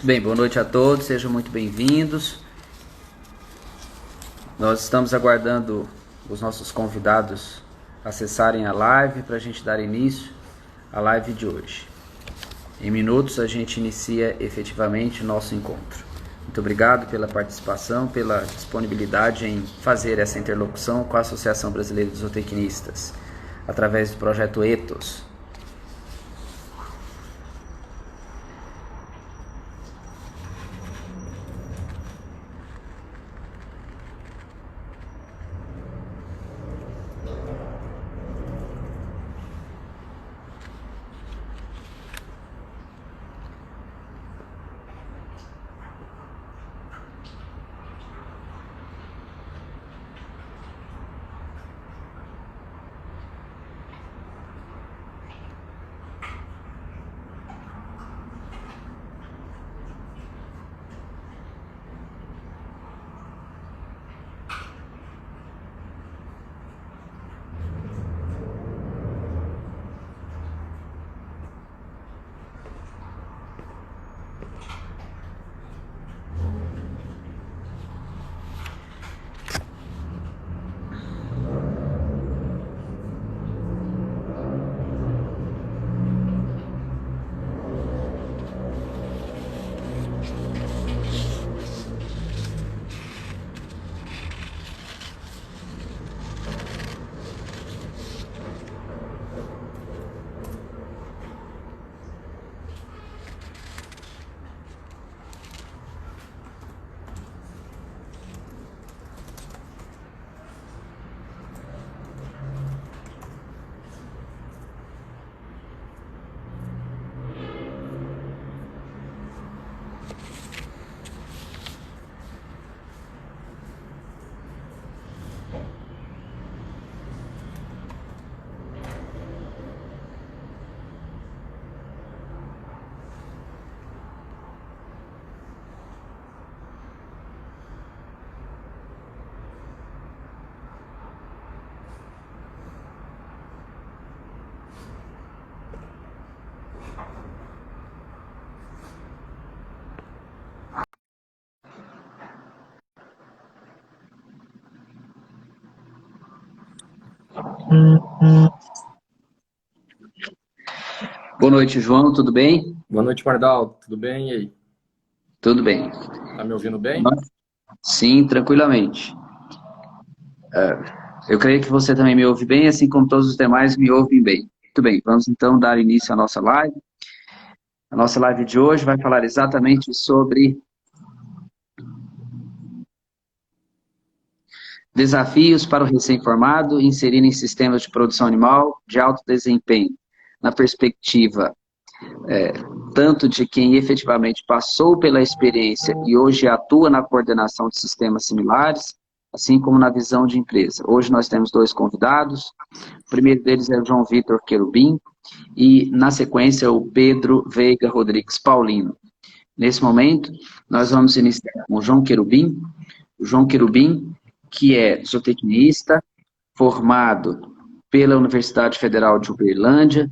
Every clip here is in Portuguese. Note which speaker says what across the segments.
Speaker 1: Bem, boa noite a todos, sejam muito bem-vindos. Nós estamos aguardando os nossos convidados acessarem a live para a gente dar início à live de hoje. Em minutos a gente inicia efetivamente o nosso encontro. Muito obrigado pela participação, pela disponibilidade em fazer essa interlocução com a Associação Brasileira de Zootecnistas, através do projeto Ethos. Boa noite, João, tudo bem?
Speaker 2: Boa noite, Pardal. Tudo bem? E aí?
Speaker 1: Tudo bem.
Speaker 2: Tá me ouvindo bem?
Speaker 1: Sim, tranquilamente. Eu creio que você também me ouve bem, assim como todos os demais me ouvem bem. Muito bem, vamos então dar início à nossa live. A nossa live de hoje vai falar exatamente sobre desafios para o recém-formado inserir em sistemas de produção animal de alto desempenho, na perspectiva tanto de quem efetivamente passou pela experiência e hoje atua na coordenação de sistemas similares, assim como na visão de empresa. Hoje nós temos dois convidados, o primeiro deles é o João Vitor Querubim, e na sequência o Pedro Veiga Rodrigues Paulino. Nesse momento, nós vamos iniciar com o João Querubim, que é zootecnista, formado pela Universidade Federal de Uberlândia.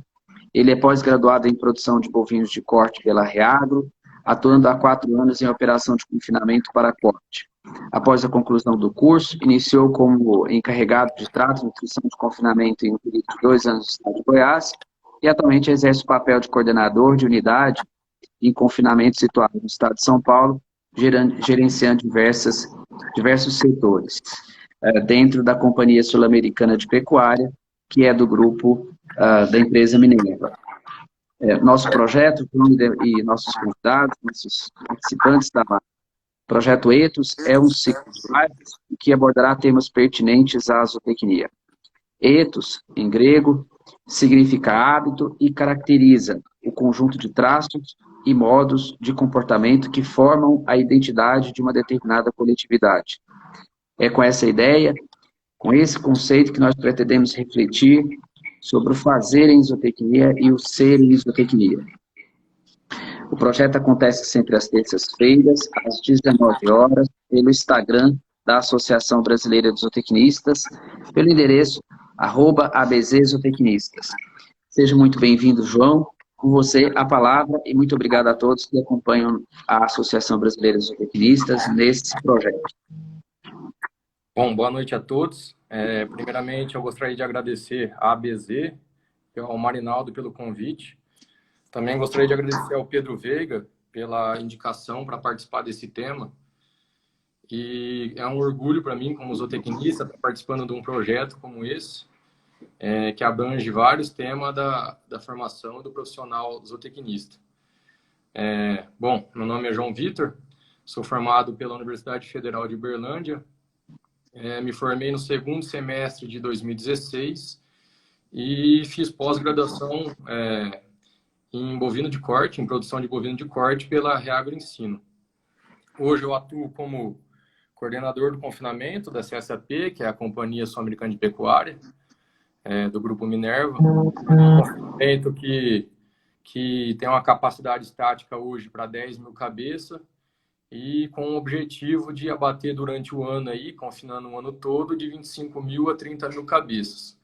Speaker 1: Ele é pós-graduado em produção de bovinos de corte pela Reagro, atuando há 4 anos em operação de confinamento para corte. Após a conclusão do curso, iniciou como encarregado de trato e nutrição de confinamento em um período de 2 anos no estado de Goiás e atualmente exerce o papel de coordenador de unidade em confinamento situado no estado de São Paulo, gerenciando diversos setores, dentro da Companhia Sul-Americana de Pecuária, que é do grupo da empresa Minerva. Nosso projeto e nossos convidados, nossos participantes da Projeto Ethos é um ciclo de lives que abordará temas pertinentes à zootecnia. Ethos, em grego, significa hábito e caracteriza o conjunto de traços e modos de comportamento que formam a identidade de uma determinada coletividade. É com essa ideia, com esse conceito que nós pretendemos refletir sobre o fazer em zootecnia e o ser em zootecnia. O projeto acontece sempre às terças-feiras, às 19 horas, pelo Instagram da Associação Brasileira de Zootecnistas, pelo endereço @abzzootecnistas. Seja muito bem-vindo, João. com você a palavra e muito obrigado a todos que acompanham a Associação Brasileira de Zootecnistas nesse projeto.
Speaker 2: Bom, boa noite a todos. Primeiramente, eu gostaria de agradecer à ABZ e ao Marinaldo pelo convite. Também gostaria de agradecer ao Pedro Veiga pela indicação para participar desse tema. E é um orgulho para mim, como zootecnista, estar participando de um projeto como esse, que abrange vários temas da formação do profissional zootecnista. Bom, meu nome é João Vitor, sou formado pela Universidade Federal de Uberlândia, me formei no segundo semestre de 2016 e fiz pós-graduação em bovino de corte, em produção de bovino de corte pela Reagro Ensino. Hoje eu atuo como coordenador do confinamento da CSAP, que é a Companhia Sul-Americana de Pecuária, do Grupo Minerva. Um confinamento que tem uma capacidade estática hoje para 10 mil cabeças e com o objetivo de abater durante o ano, aí, confinando o ano todo, de 25 mil a 30 mil cabeças.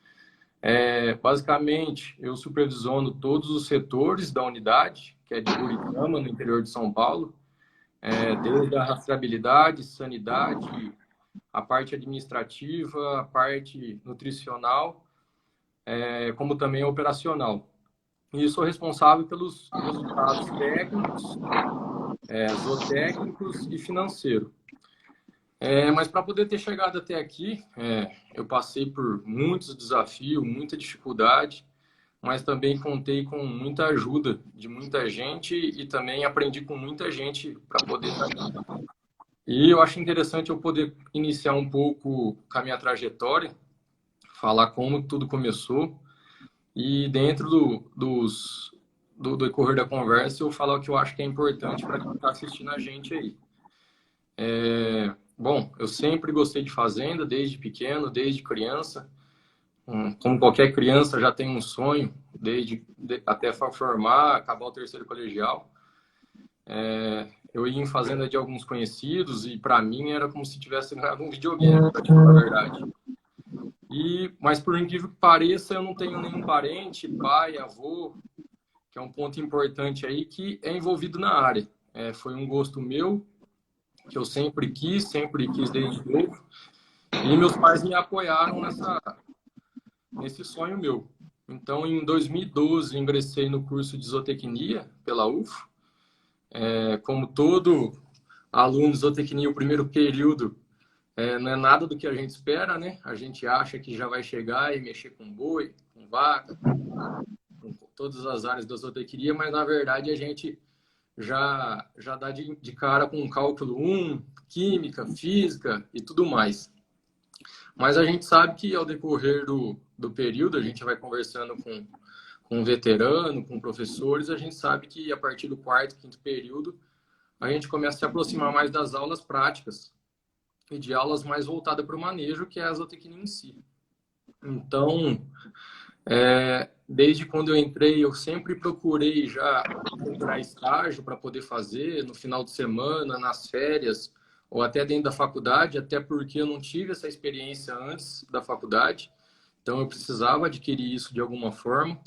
Speaker 2: Basicamente, eu supervisiono todos os setores da unidade, que é de Buricama, no interior de São Paulo, desde a rastreabilidade, sanidade, a parte administrativa, a parte nutricional, como também operacional. E sou responsável pelos resultados técnicos, zootécnicos e financeiro. Mas para poder ter chegado até aqui, eu passei por muitos desafios, muita dificuldade, mas também contei com muita ajuda de muita gente e também aprendi com muita gente para poder estar aqui. E eu acho interessante eu poder iniciar um pouco com a minha trajetória, falar como tudo começou e dentro do decorrer da conversa eu falar o que eu acho que é importante para quem está assistindo a gente aí. Bom, eu sempre gostei de fazenda, desde pequeno, desde criança. Como qualquer criança já tem um sonho, até formar, acabar o terceiro colegial. Eu ia em fazenda de alguns conhecidos e para mim era como se tivesse ganhado um videogame, para te falar a verdade. Mas por incrível que pareça, eu não tenho nenhum parente, pai, avô, que é um ponto importante aí, que é envolvido na área. Foi um gosto meu, que eu sempre quis desde novo. E meus pais me apoiaram nesse sonho meu. Então, em 2012, ingressei no curso de zootecnia pela UFO. Como todo aluno de zootecnia, o primeiro período não é nada do que a gente espera, né? A gente acha que já vai chegar e mexer com boi, com vaca, com todas as áreas da zootecnia, mas na verdade a gente já dá de cara com cálculo 1, química, física e tudo mais. Mas a gente sabe que ao decorrer do período, a gente vai conversando com um veterano, com professores, a gente sabe que a partir do quarto, quinto período, a gente começa a se aproximar mais das aulas práticas e de aulas mais voltadas para o manejo, que é a zootecnia em si. Então, desde quando eu entrei, eu sempre procurei já procurar estágio para poder fazer no final de semana, nas férias, ou até dentro da faculdade, até porque eu não tive essa experiência antes da faculdade, então eu precisava adquirir isso de alguma forma.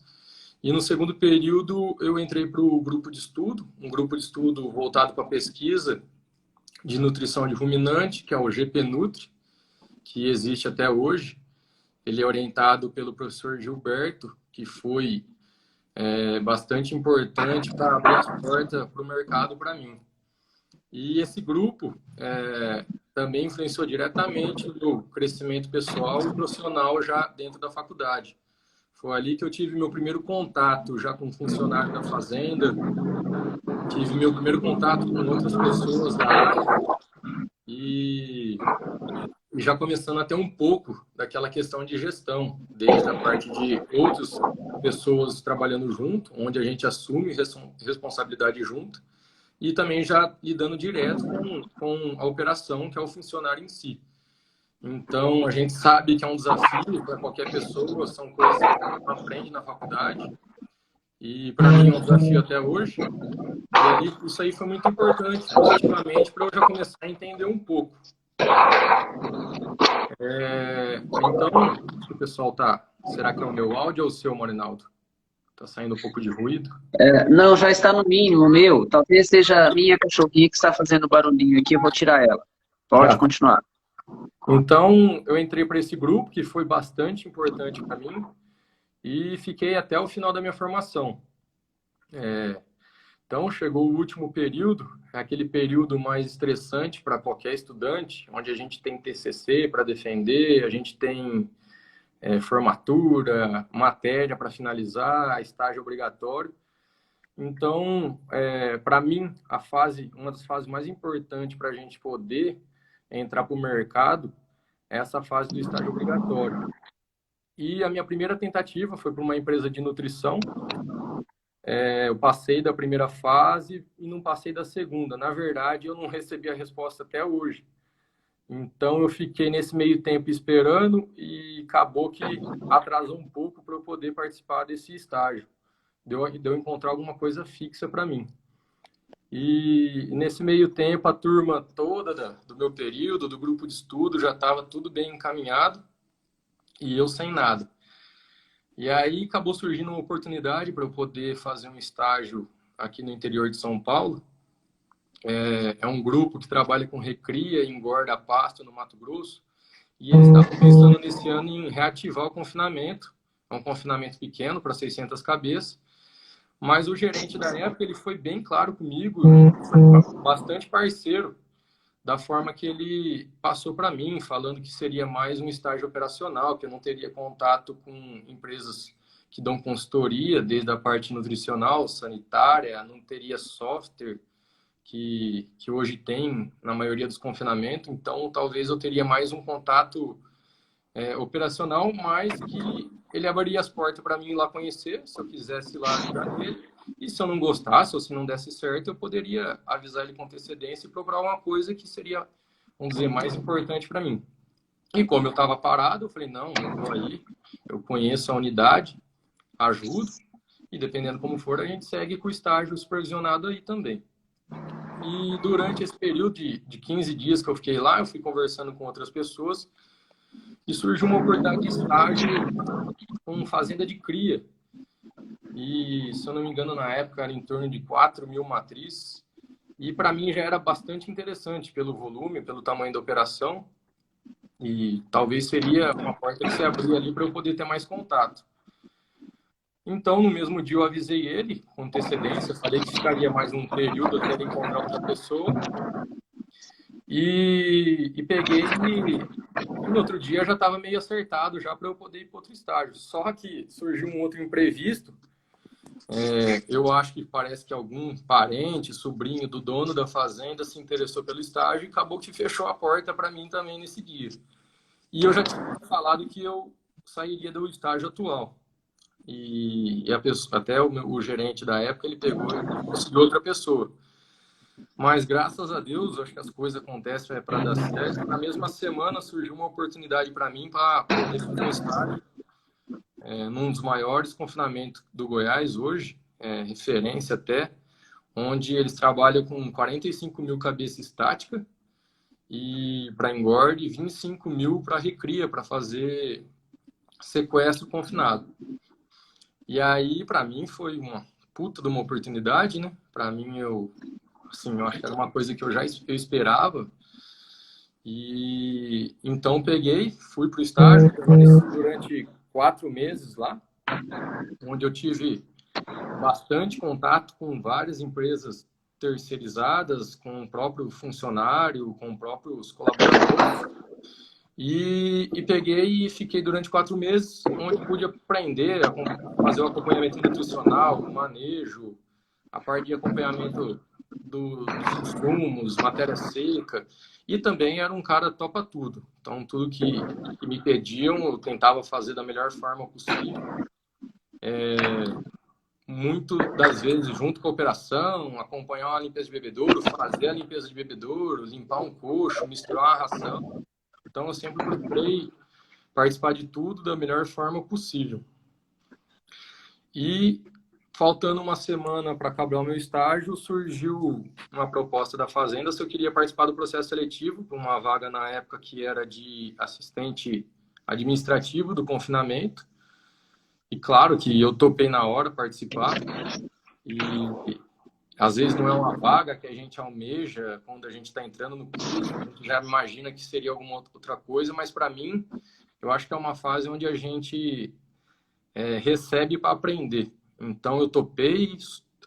Speaker 2: E no segundo período eu entrei para o grupo de estudo, um grupo de estudo voltado para pesquisa de nutrição de ruminante, que é o GPNutri, que existe até hoje. Ele é orientado pelo professor Gilberto, que foi bastante importante para abrir as portas para o mercado para mim. E esse grupo também influenciou diretamente no crescimento pessoal e profissional já dentro da faculdade. Foi ali que eu tive meu primeiro contato já com funcionário da fazenda, tive meu primeiro contato com outras pessoas da área e já começando até um pouco daquela questão de gestão, desde a parte de outras pessoas trabalhando junto, onde a gente assume responsabilidade junto, e também já lidando direto com a operação, que é o funcionário em si. Então, a gente sabe que é um desafio para qualquer pessoa, são coisas que a gente aprende na faculdade, e para mim é um desafio até hoje. E aí, isso aí foi muito importante, positivamente, para eu já começar a entender um pouco. Então, o pessoal tá... Será que é o meu áudio ou o seu, Marinaldo? Tá saindo um pouco de ruído.
Speaker 1: Não, já está no mínimo, meu. Talvez seja a minha cachorrinha que está fazendo barulhinho aqui, eu vou tirar ela. Pode
Speaker 2: Tá.
Speaker 1: continuar.
Speaker 2: Então, eu entrei para esse grupo, que foi bastante importante para mim, e fiquei até o final da minha formação. Então, chegou o último período, aquele período mais estressante para qualquer estudante, onde a gente tem TCC para defender, a gente tem formatura, matéria para finalizar, estágio obrigatório. Então, para mim, uma das fases mais importantes para a gente poder entrar para o mercado é essa fase do estágio obrigatório. E a minha primeira tentativa foi para uma empresa de nutrição. Eu passei da primeira fase e não passei da segunda. Na verdade, eu não recebi a resposta até hoje. Então, eu fiquei nesse meio tempo esperando e acabou que atrasou um pouco para eu poder participar desse estágio. Deu encontrar alguma coisa fixa para mim. E nesse meio tempo, a turma toda do meu período, do grupo de estudo, já estava tudo bem encaminhado e eu sem nada. E aí acabou surgindo uma oportunidade para eu poder fazer um estágio aqui no interior de São Paulo. É um grupo que trabalha com recria e engorda pasto no Mato Grosso. E eles estavam pensando nesse ano em reativar o confinamento. É um confinamento pequeno para 600 cabeças. Mas o gerente da época, ele foi bem claro comigo, foi bastante parceiro da forma que ele passou para mim, falando que seria mais um estágio operacional, que eu não teria contato com empresas que dão consultoria, desde a parte nutricional, sanitária, não teria software que hoje tem na maioria dos confinamentos, então talvez eu teria mais um contato operacional, mas que ele abriria as portas para mim ir lá conhecer, se eu quisesse ir lá ajudar ele. E se eu não gostasse ou se não desse certo, eu poderia avisar ele com antecedência e procurar uma coisa que seria, vamos dizer, mais importante para mim. E como eu estava parado, eu falei, não, eu vou aí, eu conheço a unidade, ajudo, e dependendo como for, a gente segue com o estágio supervisionado aí também. E durante esse período de 15 dias que eu fiquei lá, eu fui conversando com outras pessoas, e surgiu uma oportunidade de estágio com fazenda de cria. E, se eu não me engano, na época era em torno de 4.000 matrizes. E para mim já era bastante interessante pelo volume, pelo tamanho da operação. E talvez seria uma porta que se abria ali para eu poder ter mais contato. Então, no mesmo dia eu avisei ele com antecedência, falei que ficaria mais um período até ele encontrar outra pessoa. E peguei e no outro dia já estava meio acertado já para eu poder ir para outro estágio. Só que surgiu um outro imprevisto. Eu acho que parece que algum parente, sobrinho do dono da fazenda se interessou pelo estágio e acabou que fechou a porta para mim também nesse dia. E eu já tinha falado que eu sairia do estágio atual. E a pessoa, até o gerente da época, ele pegou e conseguiu outra pessoa. Mas, graças a Deus, acho que as coisas acontecem para dar certo. Na mesma semana surgiu uma oportunidade para mim para poder fazer um estágio num dos maiores confinamentos do Goiás hoje, referência até, onde eles trabalham com 45.000 cabeças estáticas e para engorde, 25.000 para recria, para fazer sequestro confinado. E aí, para mim, foi uma puta de uma oportunidade, né? Para mim, eu acho que era uma coisa que eu esperava. E então peguei, fui para o estágio, permaneci durante 4 meses lá, onde eu tive bastante contato com várias empresas terceirizadas, com o próprio funcionário, com próprios colaboradores. E peguei e fiquei durante 4 meses, onde pude aprender a fazer o acompanhamento nutricional, o manejo, a parte de acompanhamento dos insumos, matéria seca, e também era um cara topa tudo. Então, tudo que me pediam, eu tentava fazer da melhor forma possível. Muito das vezes junto com a operação, acompanhar uma limpeza de bebedouro, fazer a limpeza de bebedouro, limpar um coxo, misturar uma ração. Então, eu sempre procurei participar de tudo da melhor forma possível. E, faltando uma semana para acabar o meu estágio, surgiu uma proposta da Fazenda se eu queria participar do processo seletivo, para uma vaga na época que era de assistente administrativo do confinamento. E claro que eu topei na hora participar, e às vezes não é uma vaga que a gente almeja quando a gente está entrando no curso, a gente já imagina que seria alguma outra coisa, mas para mim, eu acho que é uma fase onde a gente recebe para aprender. Então eu topei,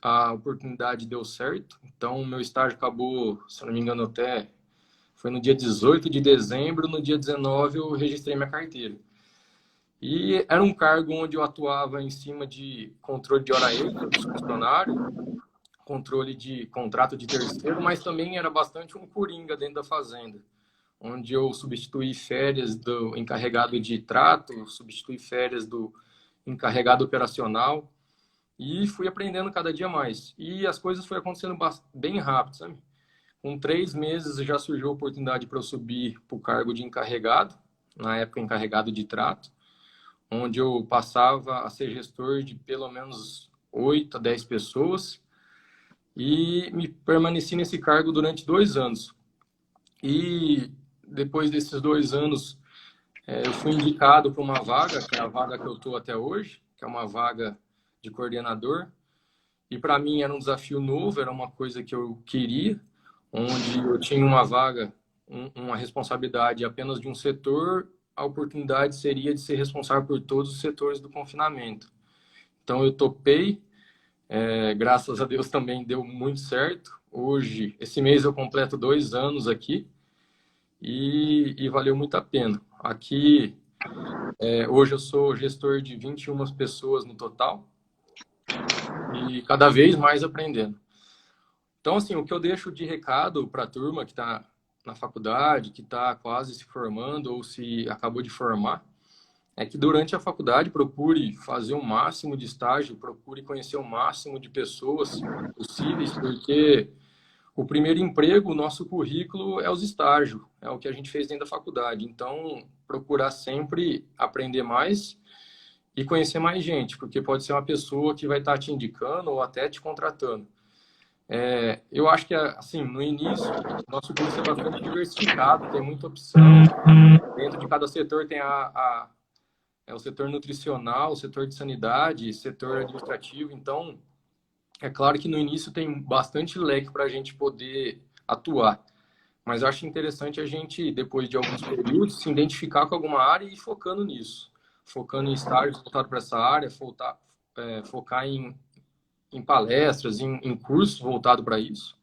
Speaker 2: a oportunidade deu certo, então o meu estágio acabou, se eu não me engano, até foi no dia 18 de dezembro, no dia 19 eu registrei minha carteira. E era um cargo onde eu atuava em cima de controle de hora extra dos funcionários, controle de contrato de terceiro, mas também era bastante um coringa dentro da fazenda, onde eu substituí férias do encarregado de trato, substituí férias do encarregado operacional e fui aprendendo cada dia mais. E as coisas foram acontecendo bem rápido, sabe? Com 3 meses já surgiu a oportunidade para eu subir para o cargo de encarregado, na época encarregado de trato, onde eu passava a ser gestor de pelo menos 8 a 10 pessoas e me permaneci nesse cargo durante 2 anos. E depois desses 2 anos, eu fui indicado para uma vaga, que é a vaga que eu estou até hoje, que é uma vaga de coordenador. E para mim era um desafio novo, era uma coisa que eu queria, onde eu tinha uma vaga, uma responsabilidade apenas de um setor, a oportunidade seria de ser responsável por todos os setores do confinamento. Então eu topei, graças a Deus também deu muito certo. Hoje, esse mês eu completo 2 anos aqui e valeu muito a pena. Aqui, hoje eu sou gestor de 21 pessoas no total e cada vez mais aprendendo. Então, assim, o que eu deixo de recado para a turma que está na faculdade, que está quase se formando ou se acabou de formar, é que durante a faculdade procure fazer o máximo de estágio, procure conhecer o máximo de pessoas possíveis, porque o primeiro emprego, o nosso currículo é os estágios, é o que a gente fez dentro da faculdade. Então, procurar sempre aprender mais e conhecer mais gente, porque pode ser uma pessoa que vai estar te indicando ou até te contratando. Eu acho que, assim, no início, nosso curso é bastante diversificado, tem muita opção. Dentro de cada setor tem o setor nutricional, o setor de sanidade, setor administrativo. Então, é claro que no início tem bastante leque para a gente poder atuar. Mas eu acho interessante a gente, depois de alguns períodos, se identificar com alguma área e ir focando nisso. Focando em estágios voltados para essa área, focar em palestras, em cursos voltados para isso.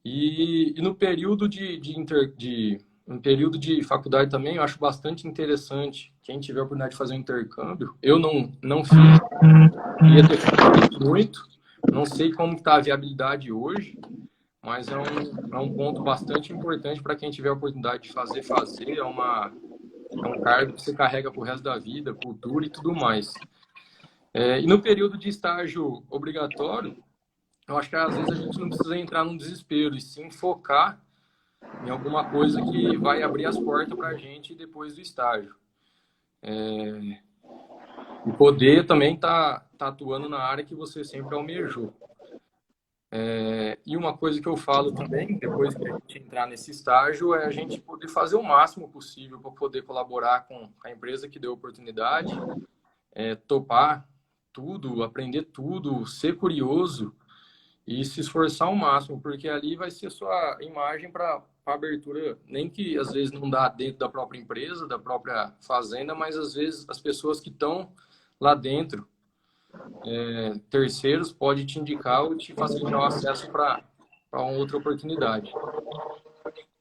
Speaker 2: E no período em período de faculdade também, eu acho bastante interessante quem tiver a oportunidade de fazer um intercâmbio. Eu não fiz, ia ter feito muito, não sei como está a viabilidade hoje, mas é um ponto bastante importante para quem tiver a oportunidade de fazer. É um cargo que você carrega para o resto da vida, cultura e tudo mais. E no período de estágio obrigatório, eu acho que às vezes a gente não precisa entrar num desespero, e sim focar em alguma coisa que vai abrir as portas para a gente depois do estágio. E poder também tá atuando na área que você sempre almejou. E uma coisa que eu falo também, depois que a gente entrar nesse estágio, é a gente poder fazer o máximo possível para poder colaborar com a empresa que deu a oportunidade, topar tudo, aprender tudo, ser curioso e se esforçar ao máximo, porque ali vai ser sua imagem para a abertura, nem que às vezes não dá dentro da própria empresa, da própria fazenda, mas às vezes as pessoas que estão lá dentro, terceiros, pode te indicar ou te facilitar o acesso para uma outra oportunidade.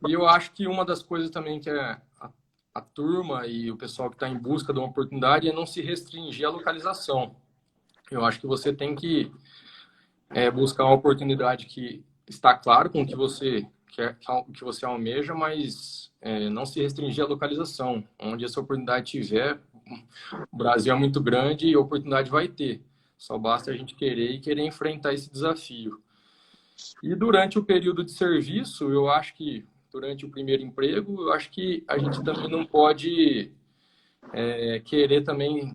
Speaker 2: E eu acho que uma das coisas também que a turma e o pessoal que está em busca de uma oportunidade é não se restringir à localização. Eu acho que você tem que buscar uma oportunidade que está claro com o que você quer, que você almeja, mas não se restringir à localização. Onde essa oportunidade tiver, o Brasil é muito grande e a oportunidade vai ter. Só basta a gente querer e querer enfrentar esse desafio. E durante o período de serviço, eu acho que, durante o primeiro emprego, eu acho que a gente também não pode querer também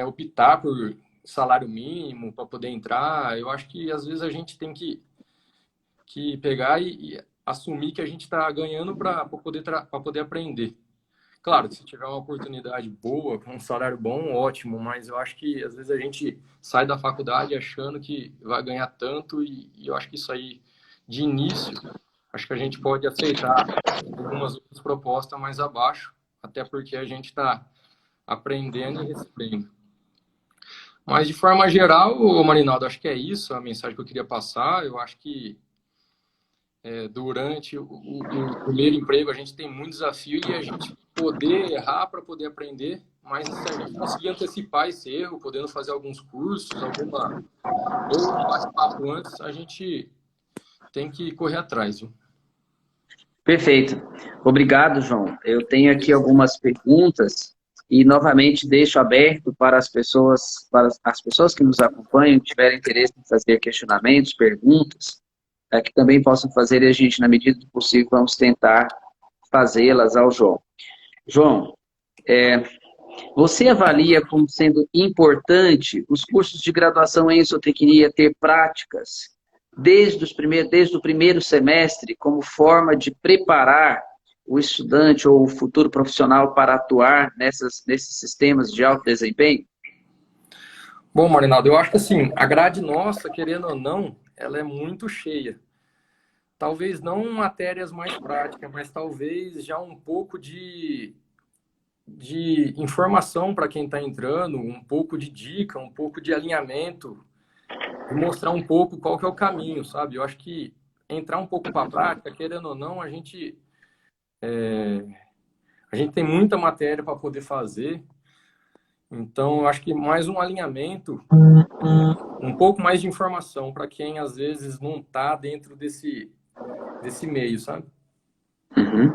Speaker 2: optar por salário mínimo para poder entrar. Eu acho que, às vezes, a gente tem que pegar e assumir que a gente está ganhando para poder aprender. Claro, se tiver uma oportunidade boa, com um salário bom, ótimo, mas eu acho que às vezes a gente sai da faculdade achando que vai ganhar tanto e eu acho que isso aí, de início, acho que a gente pode aceitar algumas outras propostas mais abaixo, até porque a gente está aprendendo e recebendo. Mas, de forma geral, ô Marinaldo, acho que é isso a mensagem que eu queria passar. Eu acho que durante o primeiro emprego a gente tem muito desafio e a gente poder errar para poder aprender, mas se a gente conseguir antecipar esse erro, podendo fazer alguns cursos, ou um bate-papo antes, a gente tem que correr atrás, viu?
Speaker 1: Perfeito. Obrigado, João. Eu tenho aqui algumas perguntas e novamente deixo aberto para as pessoas que nos acompanham, que tiverem interesse em fazer questionamentos, perguntas, que também possam fazer e a gente, na medida do possível, vamos tentar fazê-las ao João. João, você avalia como sendo importante os cursos de graduação em zootecnia ter práticas desde o primeiro semestre como forma de preparar o estudante ou o futuro profissional para atuar nesses sistemas de alto desempenho?
Speaker 2: Bom, Marinaldo, eu acho que assim, a grade nossa, querendo ou não, ela é muito cheia. Talvez não matérias mais práticas, mas talvez já um pouco de informação para quem está entrando, um pouco de dica, um pouco de alinhamento, e mostrar um pouco qual que é o caminho, sabe? Eu acho que entrar um pouco para a prática, querendo ou não, a gente tem muita matéria para poder fazer, então eu acho que mais um alinhamento, um pouco mais de informação para quem às vezes não está dentro desse meio, sabe?
Speaker 1: Uhum.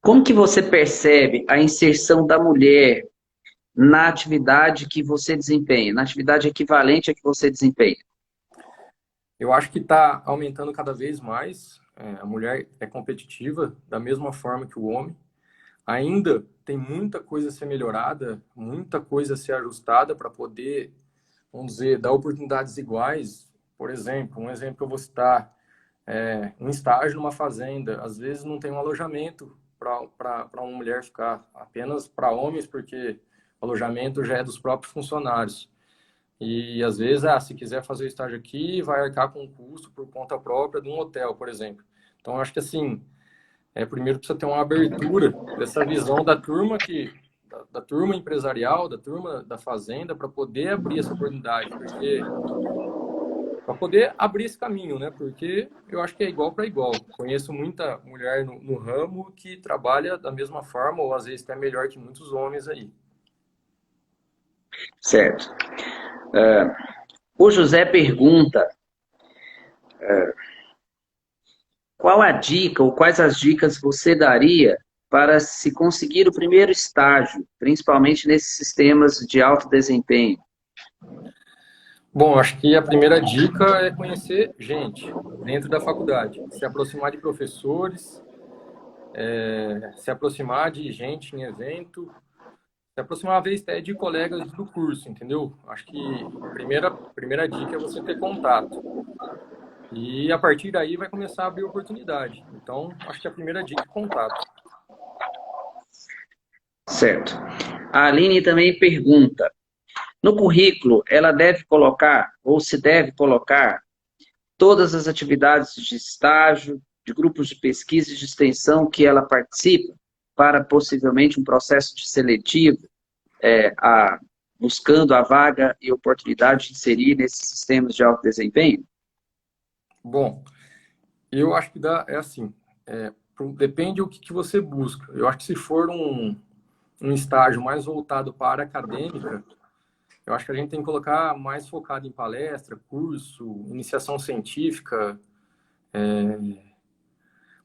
Speaker 1: Como que você percebe a inserção da mulher na atividade que você desempenha, na atividade equivalente à que você desempenha?
Speaker 2: Eu acho que está aumentando cada vez mais. A mulher é competitiva da mesma forma que o homem. Ainda tem muita coisa a ser melhorada, muita coisa a ser ajustada para poder, vamos dizer, dar oportunidades iguais. Por exemplo, um exemplo que eu vou citar um estágio numa fazenda. Às vezes não tem um alojamento para uma mulher ficar, apenas para homens, porque o alojamento já é dos próprios funcionários. E às vezes, se quiser fazer o estágio aqui, vai arcar com um custo por conta própria de um hotel, por exemplo. Então, eu acho que assim, primeiro precisa ter uma abertura dessa visão da turma da turma empresarial, da turma da fazenda, para poder abrir essa oportunidade, porque para poder abrir esse caminho, né? Porque eu acho que é igual para igual. Conheço muita mulher no ramo que trabalha da mesma forma, ou às vezes até melhor que muitos homens aí.
Speaker 1: Certo. O José pergunta, qual a dica ou quais as dicas você daria para se conseguir o primeiro estágio, principalmente nesses sistemas de alto desempenho?
Speaker 2: Bom, acho que a primeira dica é conhecer gente dentro da faculdade, se aproximar de professores, se aproximar de gente em evento, se aproximar, às vezes, até de colegas do curso, entendeu? Acho que a primeira dica é você ter contato. E a partir daí vai começar a abrir oportunidade. Então, acho que a primeira dica é contato.
Speaker 1: Certo. A Aline também pergunta, no currículo, ela deve colocar, ou se deve colocar, todas as atividades de estágio, de grupos de pesquisa e de extensão que ela participa, para possivelmente um processo de seletivo, buscando a vaga e oportunidade de inserir nesses sistemas de alto desempenho?
Speaker 2: Bom, eu acho que é assim, depende do que você busca. Eu acho que se for um estágio mais voltado para a área acadêmica, eu acho que a gente tem que colocar mais focado em palestra, curso, iniciação científica,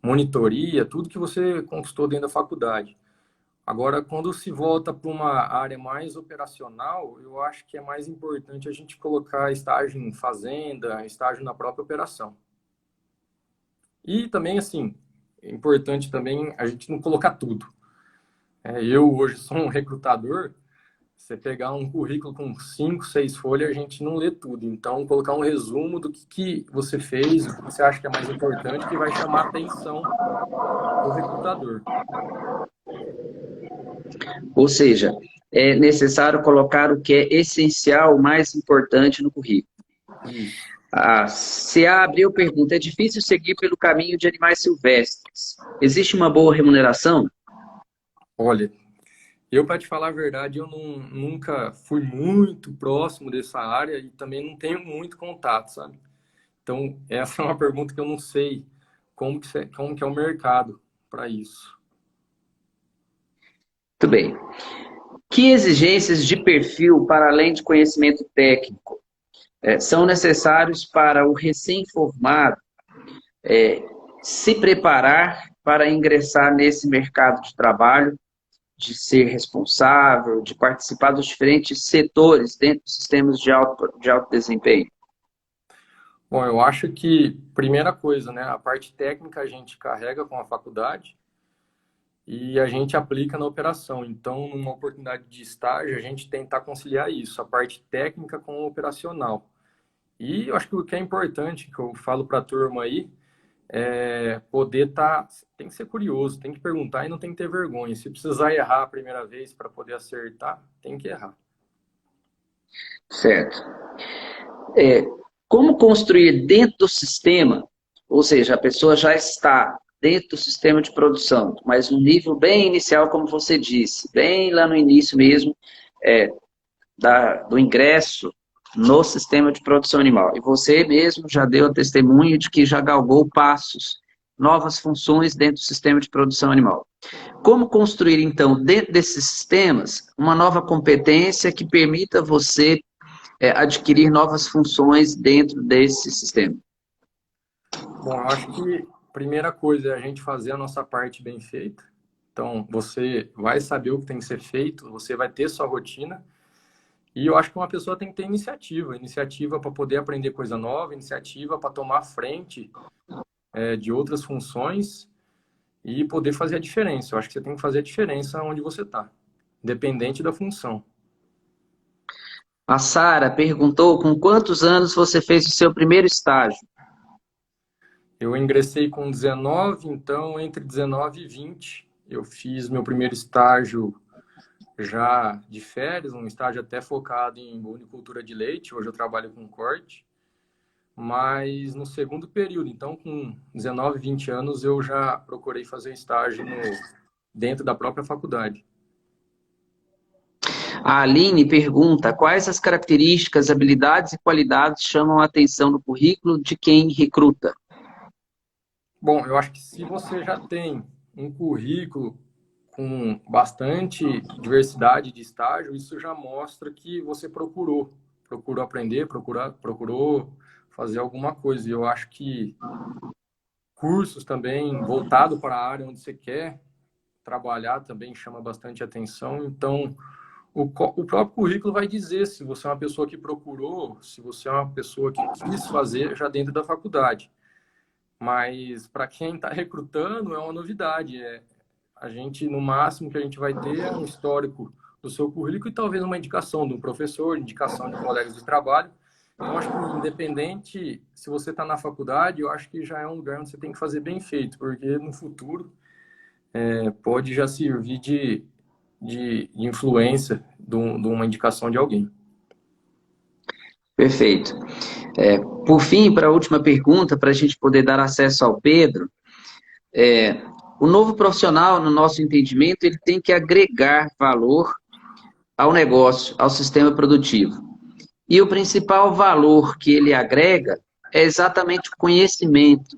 Speaker 2: monitoria, tudo que você conquistou dentro da faculdade. Agora, quando se volta para uma área mais operacional, eu acho que é mais importante a gente colocar estágio em fazenda, estágio na própria operação. E também, assim, é importante também a gente não colocar tudo. Eu hoje sou um recrutador, você pegar um currículo com 5, 6 folhas, a gente não lê tudo. Então, colocar um resumo do que você fez, o que você acha que é mais importante, que vai chamar a atenção do recrutador.
Speaker 1: Ou seja, é necessário colocar o que é essencial, o mais importante no currículo.
Speaker 2: Isso.
Speaker 1: A CA Abreu pergunta, é difícil seguir pelo caminho de animais silvestres. Existe uma boa remuneração?
Speaker 2: Olha, eu, para te falar a verdade, eu nunca fui muito próximo dessa área e também não tenho muito contato, sabe? Então, essa é uma pergunta que eu não sei como que é o mercado para isso.
Speaker 1: Muito bem. Que exigências de perfil, para além de conhecimento técnico, são necessários para o recém-formado se preparar para ingressar nesse mercado de trabalho, de ser responsável, de participar dos diferentes setores dentro dos sistemas de alto desempenho?
Speaker 2: Bom, eu acho que, primeira coisa, né, a parte técnica a gente carrega com a faculdade e a gente aplica na operação. Então, numa oportunidade de estágio, a gente tentar conciliar isso, a parte técnica com o operacional. E eu acho que o que é importante, que eu falo para a turma aí, é poder tem que ser curioso, tem que perguntar e não tem que ter vergonha. Se precisar errar a primeira vez para poder acertar, tem que errar.
Speaker 1: Certo. Como construir dentro do sistema, ou seja, a pessoa já está dentro do sistema de produção, mas um nível bem inicial, como você disse, bem lá no início mesmo, do ingresso no sistema de produção animal. E você mesmo já deu a testemunho de que já galgou passos, novas funções dentro do sistema de produção animal. Como construir, então, dentro desses sistemas, uma nova competência que permita você adquirir novas funções dentro desse sistema?
Speaker 2: Bom, eu acho que a primeira coisa é a gente fazer a nossa parte bem feita. Então, você vai saber o que tem que ser feito, você vai ter sua rotina. E eu acho que uma pessoa tem que ter iniciativa para poder aprender coisa nova, iniciativa para tomar frente de outras funções e poder fazer a diferença. Eu acho que você tem que fazer a diferença onde você está, independente da função.
Speaker 1: A Sara perguntou com quantos anos você fez o seu primeiro estágio?
Speaker 2: Eu ingressei com 19, então entre 19 e 20 eu fiz meu primeiro estágio já de férias, um estágio até focado em bovinicultura de leite. Hoje eu trabalho com corte, mas no segundo período, então com 19, 20 anos, eu já procurei fazer estágio dentro da própria faculdade.
Speaker 1: A Aline pergunta quais as características, habilidades e qualidades chamam a atenção no currículo de quem recruta?
Speaker 2: Bom, eu acho que se você já tem um currículo com bastante diversidade de estágio, isso já mostra que você procurou aprender, procurou fazer alguma coisa. E eu acho que cursos também voltado para a área onde você quer trabalhar também chama bastante atenção. Então, o próprio currículo vai dizer se você é uma pessoa que procurou, se você é uma pessoa que quis fazer já dentro da faculdade. Mas para quem está recrutando é uma novidade. A gente, no máximo que a gente vai ter é um histórico do seu currículo e talvez uma indicação de um professor, indicação de colegas de trabalho. Então, acho que independente se você está na faculdade, eu acho que já é um lugar onde você tem que fazer bem feito, porque no futuro pode já servir de influência de uma indicação de alguém.
Speaker 1: Perfeito. Por fim, para a última pergunta, para a gente poder dar acesso ao Pedro, o novo profissional, no nosso entendimento, ele tem que agregar valor ao negócio, ao sistema produtivo. E o principal valor que ele agrega é exatamente o conhecimento,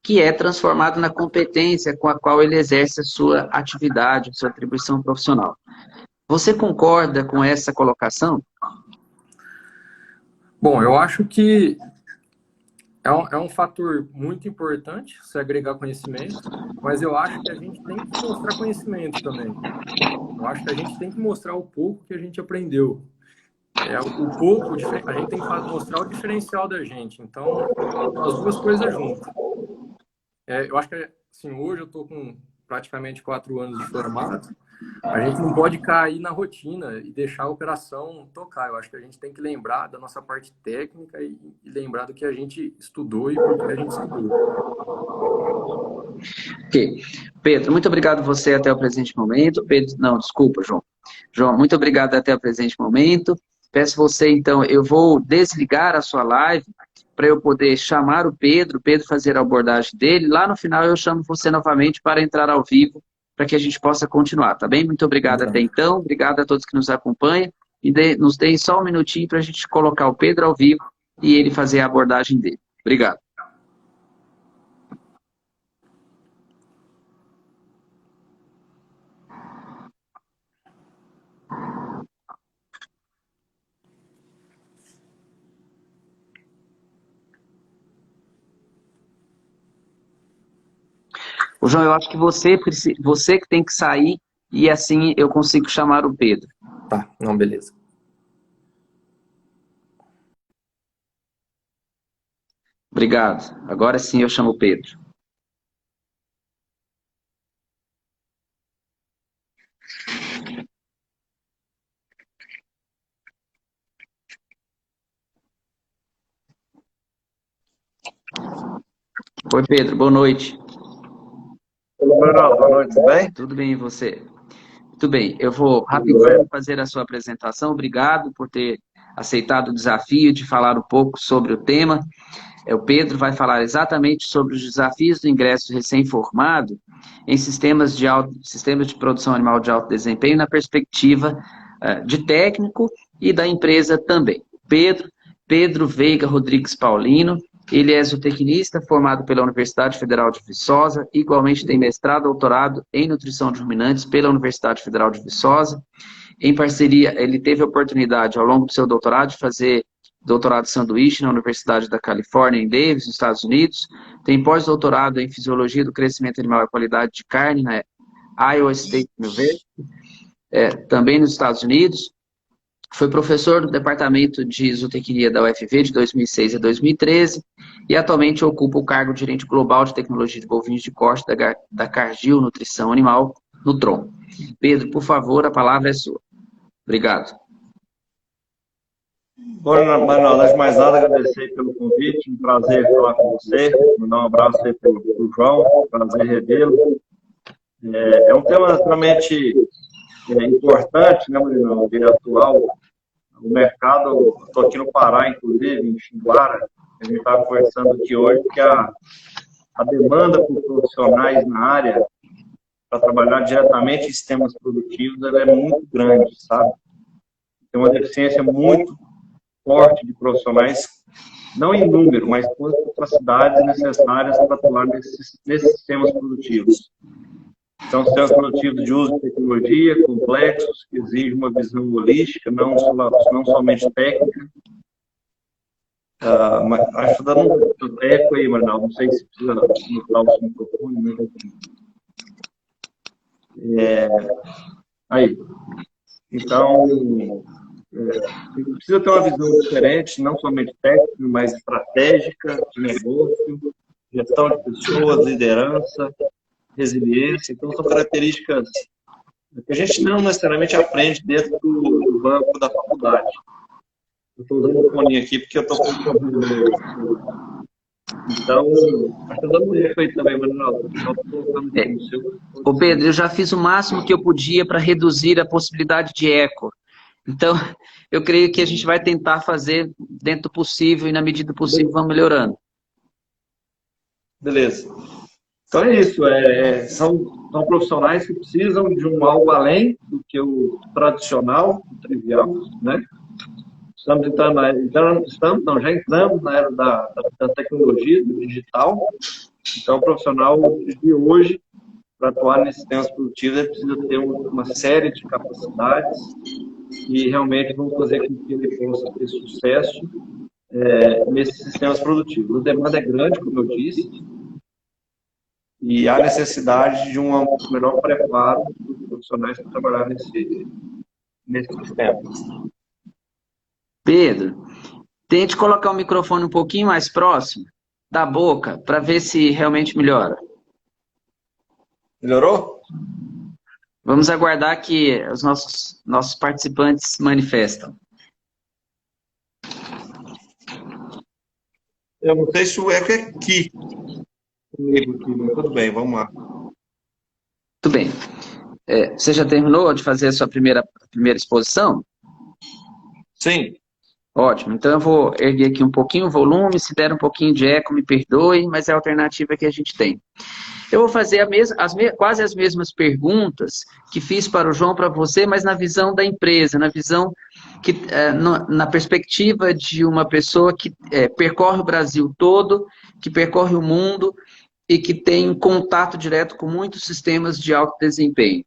Speaker 1: que é transformado na competência com a qual ele exerce a sua atividade, a sua atribuição profissional. Você concorda com essa colocação?
Speaker 2: Bom, eu acho que é um fator muito importante se agregar conhecimento, mas eu acho que a gente tem que mostrar conhecimento também. Eu acho que a gente tem que mostrar o pouco que a gente aprendeu. O pouco, a gente tem que mostrar o diferencial da gente. Então, as duas coisas juntas. Eu acho que, assim, hoje eu estou com praticamente 4 anos de formado, a gente não pode cair na rotina e deixar a operação tocar. Eu acho que a gente tem que lembrar da nossa parte técnica e lembrar do que a gente estudou e por que a gente estudou.
Speaker 1: Ok. Pedro, muito obrigado você até o presente momento. Pedro, não, desculpa, João. João, muito obrigado até o presente momento. Peço você, então, eu vou desligar a sua live para eu poder chamar o Pedro fazer a abordagem dele. Lá no final eu chamo você novamente para entrar ao vivo, para que a gente possa continuar, tá bem? Muito obrigado até então. Obrigado a todos que nos acompanham. E nos deem só um minutinho para a gente colocar o Pedro ao vivo e ele fazer a abordagem dele. Obrigado. Ô, João, eu acho que você que tem que sair e assim eu consigo chamar o Pedro.
Speaker 2: Tá, não, beleza.
Speaker 1: Obrigado. Agora sim eu chamo o Pedro. Oi, Pedro, boa noite.
Speaker 3: Boa noite, tudo bem?
Speaker 1: Tudo bem, e você? Muito bem, eu vou rapidinho fazer a sua apresentação. Obrigado por ter aceitado o desafio de falar um pouco sobre o tema. O Pedro vai falar exatamente sobre os desafios do ingresso recém-formado em sistemas de produção animal de alto desempenho na perspectiva de técnico e da empresa também. Pedro Veiga Rodrigues Paulino, ele é zootecnista formado pela Universidade Federal de Viçosa, igualmente tem mestrado e doutorado em nutrição de ruminantes pela Universidade Federal de Viçosa. Em parceria, ele teve a oportunidade, ao longo do seu doutorado, de fazer doutorado sanduíche na Universidade da Califórnia, em Davis, nos Estados Unidos. Tem pós-doutorado em Fisiologia do Crescimento Animal e Qualidade de Carne na Iowa State University, também nos Estados Unidos. Foi professor do Departamento de Zootecnia da UFV de 2006 a 2013 e atualmente ocupa o cargo de gerente global de tecnologia de bovinos de corte da Cargill Nutrição Animal, Nutron. Pedro, por favor, a palavra é sua. Obrigado.
Speaker 3: Bom, Manuel, antes de mais nada, agradecer pelo convite, um prazer falar com você, mandar um abraço aí para o João, prazer revê-lo. É um tema extremamente importante, né, Manuel, no dia atual. O mercado, estou aqui no Pará, inclusive, em Xinguara, a gente estava conversando aqui hoje, que a demanda por profissionais na área para trabalhar diretamente em sistemas produtivos, ela é muito grande, sabe? Tem uma deficiência muito forte de profissionais, não em número, mas com as capacidades necessárias para atuar nesses sistemas produtivos. São sistemas produtivos de uso de tecnologia, complexos, que exigem uma visão holística, não somente técnica. Acho que está dando um eco aí, Manuel, não sei se precisa mudar o seu microfone. Aí. Então, precisa ter uma visão diferente, não somente técnica, mas estratégica, de negócio, gestão de pessoas, liderança, resiliência. Então, são características que a gente não necessariamente aprende dentro do banco da faculdade. Eu estou usando o fone aqui porque eu estou com um. Então, acho que eu dando um eco aí também, Manuel.
Speaker 1: Ô Pedro, eu já fiz o máximo que eu podia para reduzir a possibilidade de eco. Então, eu creio que a gente vai tentar fazer dentro do possível e na medida do possível vamos melhorando.
Speaker 3: Beleza. Então é isso. São profissionais que precisam de algo além do que o tradicional, o trivial, né? Já entramos na era da tecnologia, do digital. Então, o profissional de hoje, para atuar nesses sistemas produtivos, ele precisa ter uma série de capacidades e realmente vamos fazer com que ele possa ter sucesso nesses sistemas produtivos. A demanda é grande, como eu disse, e há necessidade de um melhor preparo dos profissionais para trabalhar nesse sistema.
Speaker 1: Pedro, tente colocar o microfone um pouquinho mais próximo da boca para ver se realmente melhora.
Speaker 3: Melhorou?
Speaker 1: Vamos aguardar que os nossos participantes manifestam.
Speaker 3: Eu não sei se o eco é aqui comigo aqui, mas tudo bem, vamos lá.
Speaker 1: Tudo bem. Você já terminou de fazer a sua primeira exposição?
Speaker 3: Sim.
Speaker 1: Ótimo. Então eu vou erguer aqui um pouquinho o volume, se der um pouquinho de eco, me perdoe, mas é a alternativa que a gente tem. Eu vou fazer quase as mesmas perguntas que fiz para o João, para você, mas na visão da empresa, na visão na perspectiva de uma pessoa que percorre o Brasil todo, que percorre o mundo e que tem contato direto com muitos sistemas de alto desempenho.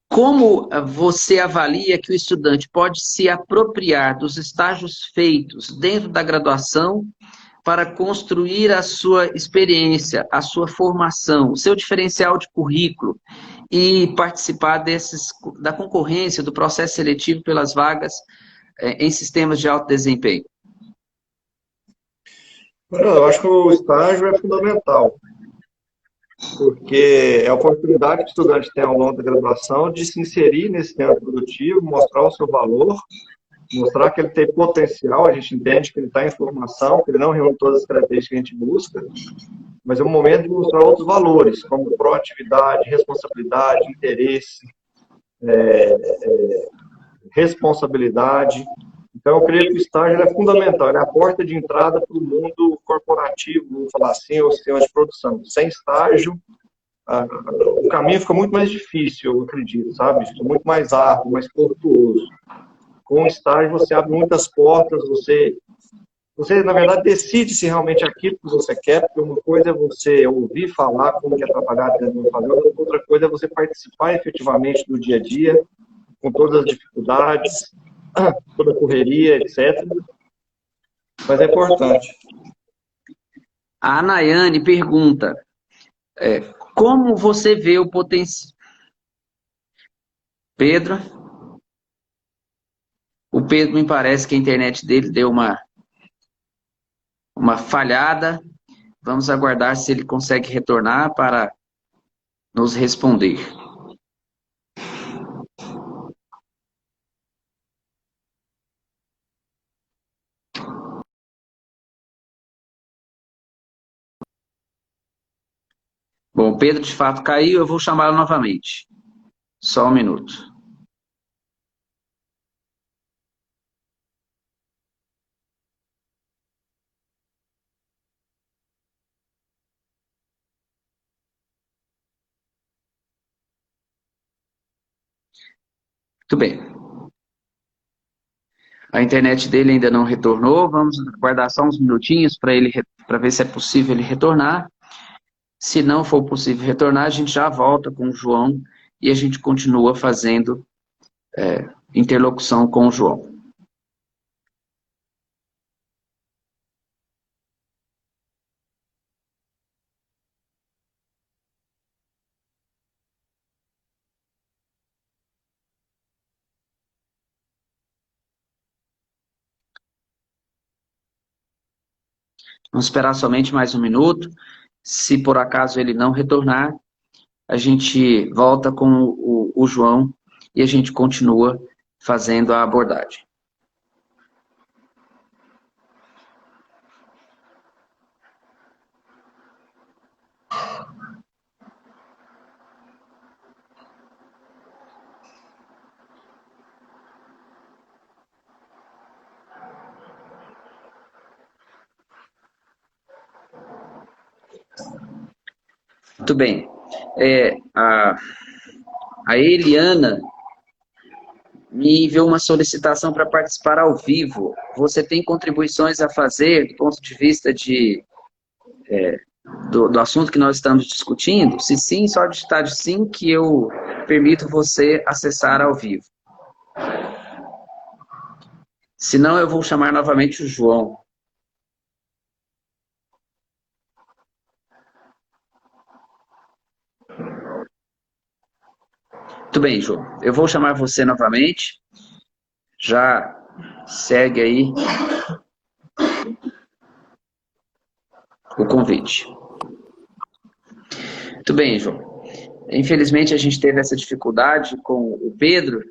Speaker 1: Como você avalia que o estudante pode se apropriar dos estágios feitos dentro da graduação para construir a sua experiência, a sua formação, o seu diferencial de currículo e participar da concorrência, do processo seletivo pelas vagas em sistemas de alto desempenho?
Speaker 3: Eu acho que o estágio é fundamental, porque é a oportunidade que o estudante tem ao longo da graduação de se inserir nesse tempo produtivo, mostrar o seu valor, mostrar que ele tem potencial, a gente entende que ele está em formação, que ele não reúne todas as características que a gente busca, mas é um momento de mostrar outros valores, como proatividade, responsabilidade, interesse, responsabilidade. Então, eu creio que o estágio é fundamental, é a porta de entrada para o mundo corporativo, vamos falar assim, ou sistema de produção. Sem estágio, o caminho fica muito mais difícil, eu acredito, sabe? Fica muito mais árduo, mais tortuoso. Com o estágio, você abre muitas portas, você, na verdade, decide se realmente é aquilo que você quer, porque uma coisa é você ouvir falar como quer trabalhar dentro do fazer, outra coisa é você participar efetivamente do dia a dia, com todas as dificuldades, toda a correria, etc. Mas é importante.
Speaker 1: A Anayane pergunta, como você vê o potencial... Pedro? O Pedro, me parece que a internet dele deu uma falhada. Vamos aguardar se ele consegue retornar para nos responder. Bom, o Pedro de fato caiu, eu vou chamá-lo novamente. Só um minuto. Muito bem. A internet dele ainda não retornou, vamos aguardar só uns minutinhos para ver se é possível ele retornar. Se não for possível retornar, a gente já volta com o João e a gente continua fazendo interlocução com o João. Vamos esperar somente mais um minuto. Se por acaso ele não retornar, a gente volta com o João e a gente continua fazendo a abordagem. Muito bem. A Eliana me enviou uma solicitação para participar ao vivo. Você tem contribuições a fazer do ponto de vista do assunto que nós estamos discutindo? Se sim, só digitar de sim que eu permito você acessar ao vivo. Se não, eu vou chamar novamente o João. Muito bem, João. Eu vou chamar você novamente. Já segue aí o convite. Muito bem, João. Infelizmente, a gente teve essa dificuldade com o Pedro,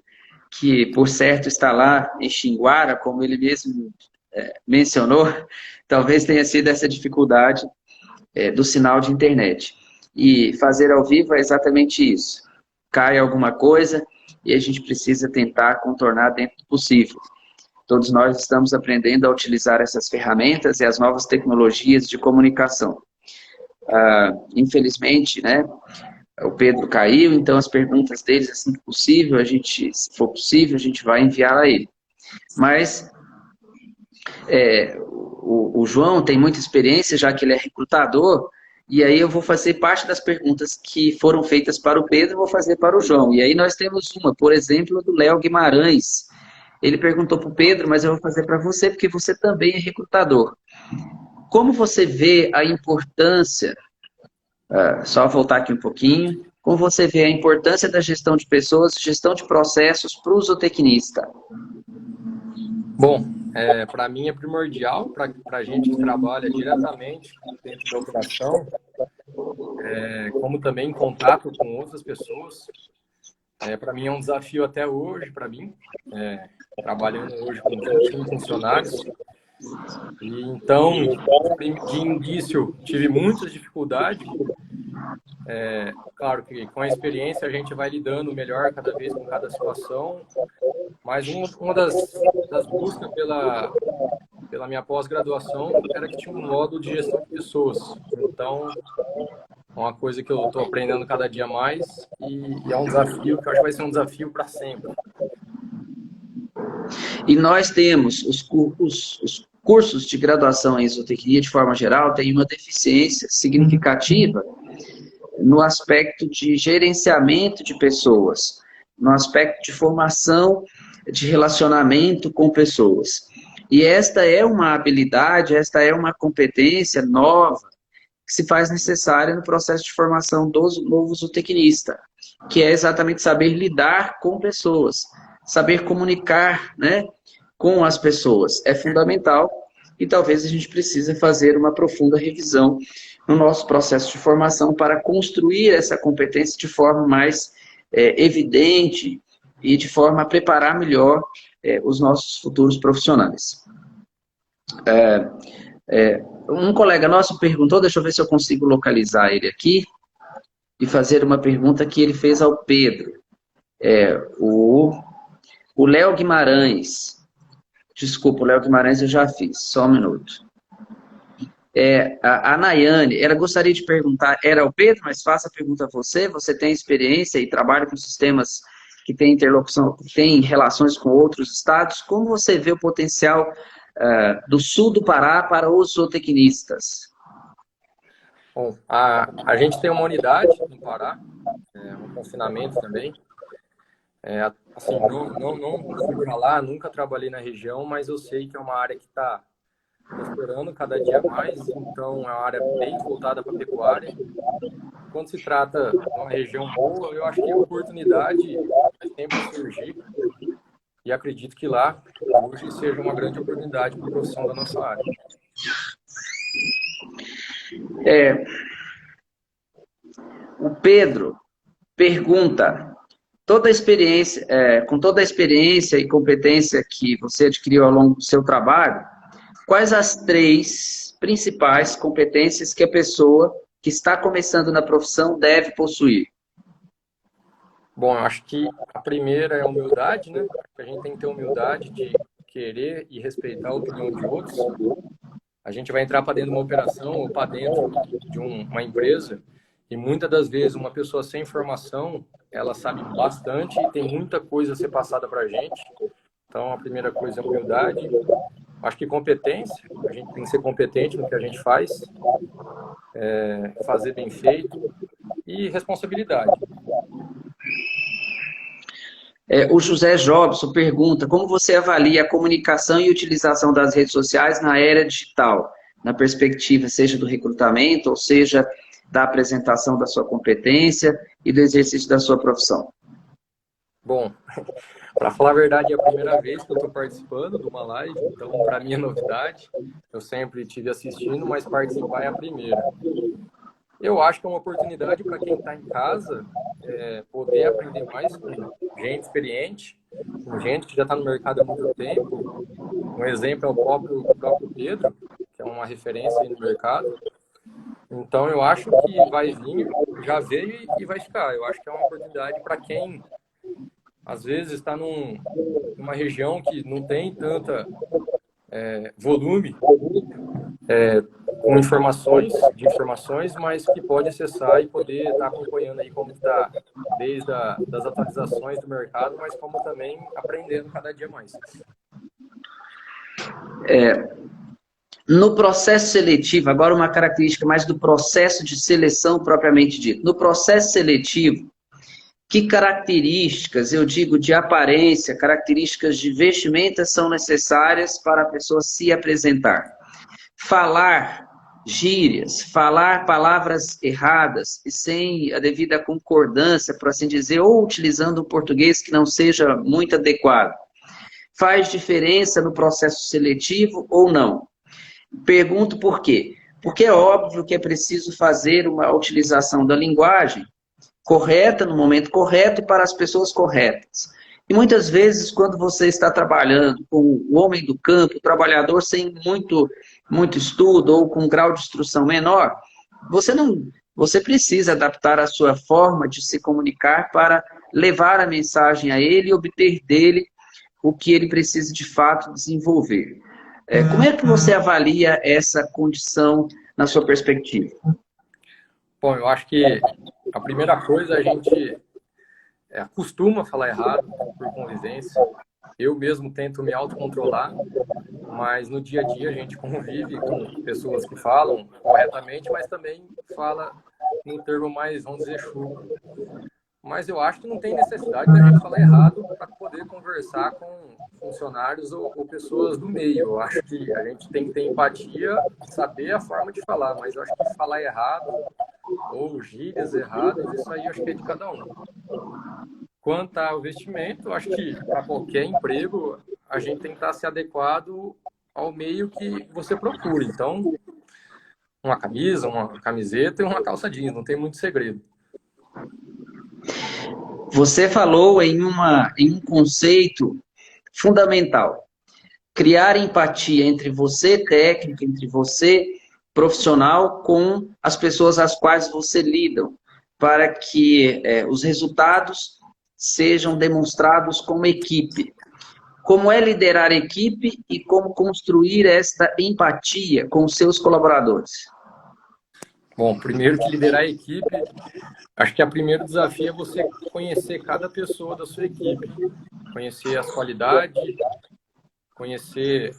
Speaker 1: que, por certo, está lá em Xinguara, como ele mesmo mencionou, talvez tenha sido essa dificuldade do sinal de internet. E fazer ao vivo é exatamente isso. Cai alguma coisa e a gente precisa tentar contornar dentro do possível. Todos nós estamos aprendendo a utilizar essas ferramentas e as novas tecnologias de comunicação. Infelizmente, né, o Pedro caiu, então as perguntas deles, assim que possível, se for possível, a gente vai enviar a ele. Mas o João tem muita experiência, já que ele é recrutador, e aí eu vou fazer parte das perguntas que foram feitas para o Pedro, vou fazer para o João. E aí nós temos uma, por exemplo, do Léo Guimarães. Ele perguntou para o Pedro, mas eu vou fazer para você, porque você também é recrutador. Como você vê a importância, só voltar aqui um pouquinho, como você vê a importância da gestão de pessoas, gestão de processos para o zootecnista?
Speaker 2: Bom, para mim é primordial, para a gente que trabalha diretamente dentro da operação, como também em contato com outras pessoas. Para mim é um desafio até hoje, para mim, trabalhando hoje com 25 funcionários. E, então, de início, tive muitas dificuldades. Claro que com a experiência a gente vai lidando melhor cada vez com cada situação, mas uma das buscas pela minha pós-graduação era que tinha um módulo de gestão de pessoas. Então, é uma coisa que eu estou aprendendo cada dia mais e é um desafio que eu acho que vai ser um desafio para sempre.
Speaker 1: E nós temos os cursos de graduação em zootecnia, de forma geral, têm uma deficiência significativa no aspecto de gerenciamento de pessoas, no aspecto de formação de relacionamento com pessoas. E esta é uma habilidade, esta é uma competência nova que se faz necessária no processo de formação do novo zootecnista, que é exatamente saber lidar com pessoas, saber comunicar, né, com as pessoas. É fundamental e talvez a gente precise fazer uma profunda revisão no nosso processo de formação para construir essa competência de forma mais evidente e de forma a preparar melhor os nossos futuros profissionais. Um colega nosso perguntou, deixa eu ver se eu consigo localizar ele aqui, e fazer uma pergunta que ele fez ao Pedro. O Léo Guimarães, desculpa, o Léo Guimarães eu já fiz, só um minuto. A Nayane, ela gostaria de perguntar, era o Pedro, mas faça a pergunta a você, você tem experiência e trabalha com sistemas que têm interlocução, que têm relações com outros estados, como você vê o potencial do sul do Pará para os zootecnistas?
Speaker 2: Bom, a gente tem uma unidade no Pará, um confinamento também. Assim, não fui para lá, nunca trabalhei na região, mas eu sei que é uma área que está prosperando cada dia mais, então é uma área bem voltada para a pecuária. Quando se trata de uma região boa, eu acho que a oportunidade vai sempre surgir e acredito que lá hoje seja uma grande oportunidade para a profissão da nossa área.
Speaker 1: O Pedro pergunta, com toda a experiência e competência que você adquiriu ao longo do seu trabalho, quais as 3 principais competências que a pessoa que está começando na profissão deve possuir?
Speaker 2: Bom, eu acho que a primeira é a humildade, né? A gente tem que ter humildade de querer e respeitar a opinião de outros. A gente vai entrar para dentro de uma operação ou para dentro de uma empresa e muitas das vezes uma pessoa sem formação, ela sabe bastante e tem muita coisa a ser passada para a gente. Então, a primeira coisa é a humildade. Acho que competência, a gente tem que ser competente no que a gente faz, fazer bem feito e responsabilidade.
Speaker 1: O José Jobson pergunta, como você avalia a comunicação e utilização das redes sociais na era digital, na perspectiva seja do recrutamento, ou seja, da apresentação da sua competência e do exercício da sua profissão?
Speaker 2: Bom, para falar a verdade, é a primeira vez que eu estou participando de uma live, então para mim é novidade. Eu sempre estive assistindo, mas participar é a primeira. Eu acho que é uma oportunidade para quem está em casa poder aprender mais com gente experiente, com gente que já está no mercado há muito tempo. Um exemplo é o próprio Pedro, que é uma referência aí no mercado. Então, eu acho que vai vir, já veio e vai ficar. Eu acho que é uma oportunidade para quem, às vezes, está numa região que não tem tanta volume com informações, mas que pode acessar e poder estar acompanhando aí como está, desde das atualizações do mercado, mas como também aprendendo cada dia mais.
Speaker 1: No processo seletivo, agora uma característica mais do processo de seleção propriamente dito. No processo seletivo, que características, eu digo, de aparência, características de vestimenta são necessárias para a pessoa se apresentar? Falar gírias, falar palavras erradas e sem a devida concordância, por assim dizer, ou utilizando um português que não seja muito adequado, faz diferença no processo seletivo ou não? Pergunto por quê? Porque é óbvio que é preciso fazer uma utilização da linguagem correta, no momento correto e para as pessoas corretas. E muitas vezes, quando você está trabalhando com o homem do campo, o trabalhador sem muito estudo ou com um grau de instrução menor, você precisa adaptar a sua forma de se comunicar para levar a mensagem a ele e obter dele o que ele precisa de fato desenvolver. Como é que você avalia essa condição na sua perspectiva?
Speaker 2: Bom, eu acho que a primeira coisa a gente acostuma falar errado por convivência. Eu mesmo tento me autocontrolar, mas no dia a dia a gente convive com pessoas que falam corretamente, mas também fala no termo mais, vamos dizer, chulo. Mas eu acho que não tem necessidade da gente falar errado para poder conversar com funcionários ou pessoas do meio. Eu acho que a gente tem que ter empatia, saber a forma de falar, mas eu acho que falar errado ou gírias erradas, isso aí eu acho que é de cada um. Quanto ao vestimento, eu acho que para qualquer emprego, a gente tem que estar se adequado ao meio que você procura. Então, uma camisa, uma camiseta e uma calça jeans, não tem muito segredo.
Speaker 1: Você falou em um conceito fundamental. Criar empatia entre você, técnico, entre você, profissional, com as pessoas às quais você lida, para que os resultados sejam demonstrados como equipe. Como é liderar a equipe e como construir esta empatia com os seus colaboradores?
Speaker 2: Bom, primeiro que liderar a equipe, acho que o primeiro desafio é você conhecer cada pessoa da sua equipe, conhecer as qualidades, conhecer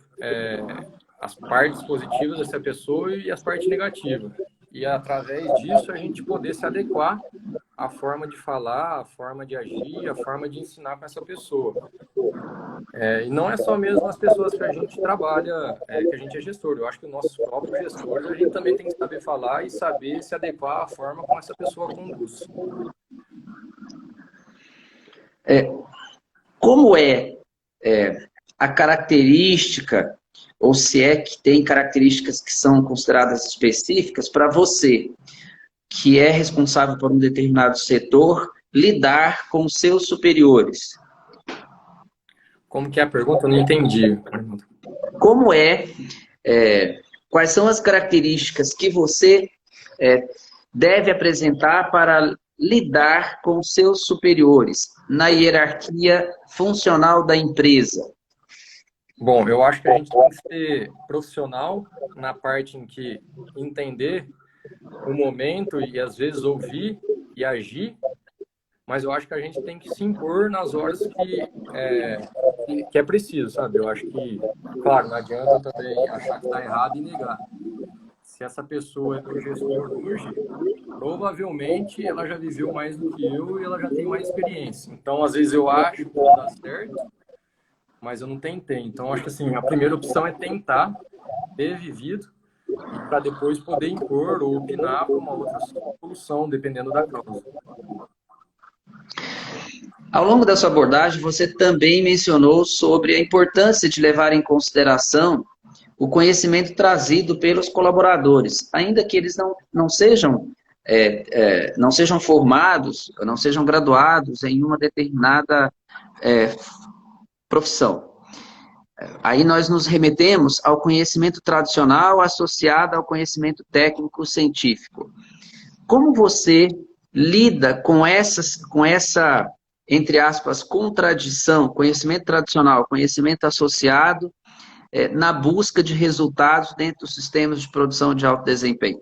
Speaker 2: as partes positivas dessa pessoa e as partes negativas. E através disso a gente poder se adequar à forma de falar, à forma de agir, à forma de ensinar com essa pessoa. E não é só mesmo as pessoas que a gente trabalha, que a gente é gestor. Eu acho que os nossos próprios gestores, a gente também tem que saber falar e saber se adequar à forma como essa pessoa conduz.
Speaker 1: Como a característica, ou se é que tem características que são consideradas específicas para você, que é responsável por um determinado setor, lidar com seus superiores?
Speaker 2: Como que é a pergunta? Eu não entendi.
Speaker 1: Como quais são as características que você deve apresentar para lidar com seus superiores na hierarquia funcional da empresa?
Speaker 2: Bom, eu acho que a gente tem que ser profissional na parte em que entender o momento e às vezes ouvir e agir, mas eu acho que a gente tem que se impor nas horas que é preciso, sabe? Eu acho que, claro, não adianta também achar que está errado e negar. Se essa pessoa é meu gestor hoje, provavelmente ela já viveu mais do que eu e ela já tem mais experiência. Então, às vezes eu acho que não dá certo, mas eu não tentei. Então, acho que assim, a primeira opção é tentar ter vivido e para depois poder impor ou opinar para uma outra solução, dependendo da causa.
Speaker 1: Ao longo da sua abordagem, você também mencionou sobre a importância de levar em consideração o conhecimento trazido pelos colaboradores, ainda que eles não sejam não sejam formados, não sejam graduados em uma determinada profissão. Aí nós nos remetemos ao conhecimento tradicional associado ao conhecimento técnico-científico. Como você lida com essa, entre aspas, contradição, conhecimento tradicional, conhecimento associado, na busca de resultados dentro dos sistemas de produção de alto desempenho?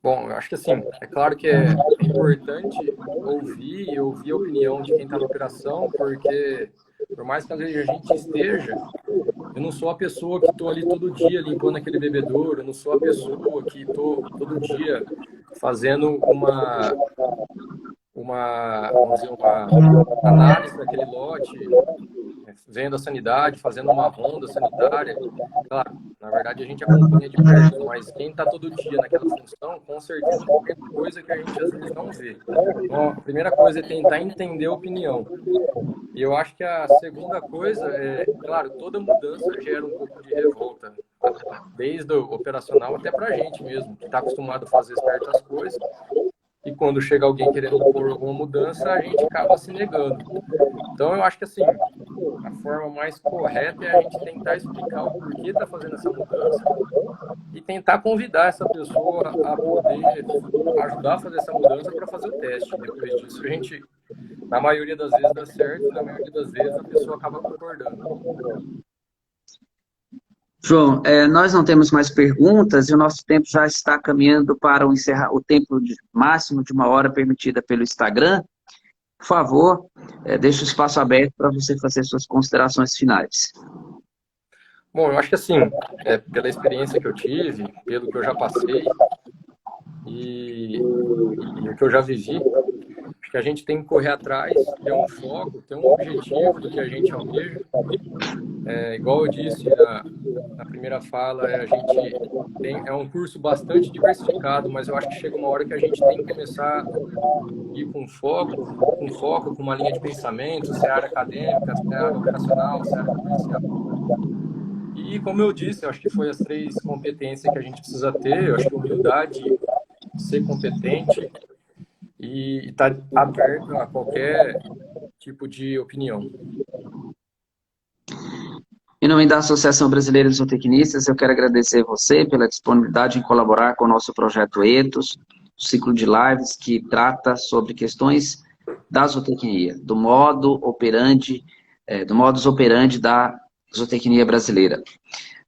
Speaker 2: Bom, eu acho que assim, é claro que é importante ouvir a opinião de quem está na operação, porque por mais que às vezes a gente esteja, eu não sou a pessoa que estou ali todo dia limpando aquele bebedouro, eu não sou a pessoa que estou todo dia fazendo vamos dizer, uma análise daquele lote, vendo a sanidade, fazendo uma ronda sanitária. Claro, na verdade a gente acompanha de perto, mas quem está todo dia naquela função, com certeza tem coisa que a gente às vezes não vê. Então, a primeira coisa é tentar entender a opinião. E eu acho que a segunda coisa claro, toda mudança gera um pouco de revolta, desde o operacional até para a gente mesmo, que está acostumado a fazer certas coisas. E quando chega alguém querendo impor alguma mudança, a gente acaba se negando. Então, eu acho que assim, a forma mais correta é a gente tentar explicar o porquê está fazendo essa mudança e tentar convidar essa pessoa a poder ajudar a fazer essa mudança para fazer o teste. Depois disso, a gente, na maioria das vezes, dá certo, na maioria das vezes, a pessoa acaba concordando.
Speaker 1: João, nós não temos mais perguntas e o nosso tempo já está caminhando para o tempo máximo de 1 hora permitida pelo Instagram. Por favor, deixe o espaço aberto para você fazer suas considerações finais.
Speaker 2: Bom, eu acho que assim, pela experiência que eu tive, pelo que eu já passei e o que eu já vivi, acho que a gente tem que correr atrás, ter um foco, ter um objetivo do que a gente almeja. Igual eu disse na primeira fala, é um curso bastante diversificado, mas eu acho que chega uma hora que a gente tem que começar a ir com foco, com uma linha de pensamento, se é área acadêmica, se é área operacional, se é área comercial. E como eu disse, eu acho que foi as 3 competências que a gente precisa ter. Eu acho que humildade, ser competente e estar aberto a qualquer tipo de opinião.
Speaker 1: Em nome da Associação Brasileira de Zootecnistas, eu quero agradecer você pela disponibilidade em colaborar com o nosso projeto Ethos, o ciclo de lives que trata sobre questões da zootecnia, do modus operandi da zootecnia brasileira.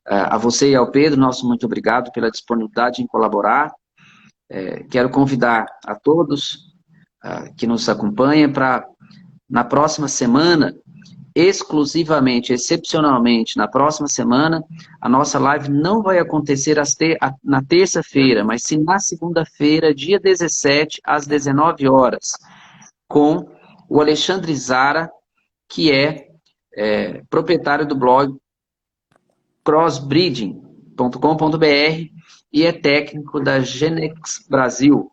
Speaker 1: A você e ao Pedro, nosso muito obrigado pela disponibilidade em colaborar. Quero convidar a todos que nos acompanham para, na próxima semana, exclusivamente, excepcionalmente, na próxima semana, a nossa live não vai acontecer na terça-feira, mas sim na segunda-feira, dia 17, às 19 horas, com o Alexandre Zara, que é proprietário do blog crossbreeding.com.br e é técnico da Genex Brasil.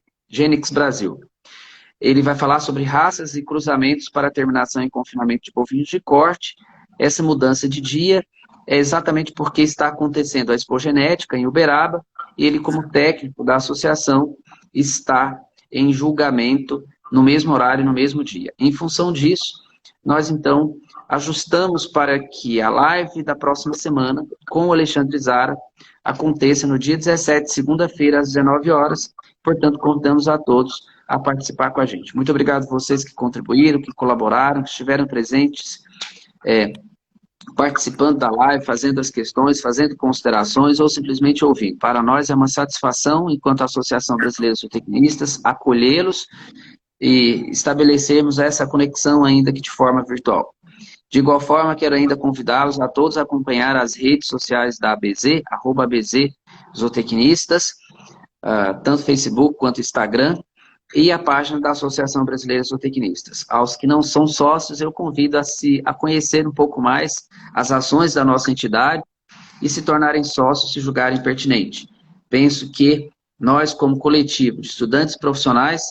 Speaker 1: Ele vai falar sobre raças e cruzamentos para terminação e confinamento de bovinos de corte. Essa mudança de dia é exatamente porque está acontecendo a expogenética em Uberaba e ele, como técnico da associação, está em julgamento no mesmo horário, no mesmo dia. Em função disso, nós então ajustamos para que a live da próxima semana com o Alexandre Zara aconteça no dia 17, segunda-feira, às 19 horas. Portanto, convidamos a todos a participar com a gente. Muito obrigado a vocês que contribuíram, que colaboraram, que estiveram presentes, participando da live, fazendo as questões, fazendo considerações ou simplesmente ouvindo. Para nós é uma satisfação, enquanto Associação Brasileira de Zootecnistas, acolhê-los e estabelecermos essa conexão ainda que de forma virtual. De igual forma, quero ainda convidá-los a todos a acompanhar as redes sociais da ABZ, @ABZ Zootecnistas, tanto Facebook quanto Instagram, e a página da Associação Brasileira de Zootecnistas. Aos que não são sócios, eu convido a conhecer um pouco mais as ações da nossa entidade e se tornarem sócios se julgarem pertinente. Penso que nós, como coletivo de estudantes profissionais,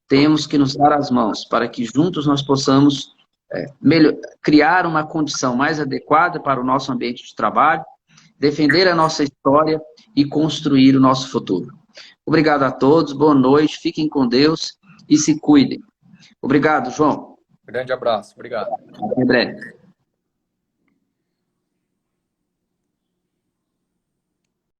Speaker 1: temos que nos dar as mãos para que juntos nós possamos criar uma condição mais adequada para o nosso ambiente de trabalho, defender a nossa história e construir o nosso futuro. Obrigado a todos, boa noite, fiquem com Deus e se cuidem. Obrigado, João.
Speaker 2: Grande abraço, obrigado.
Speaker 1: Até breve.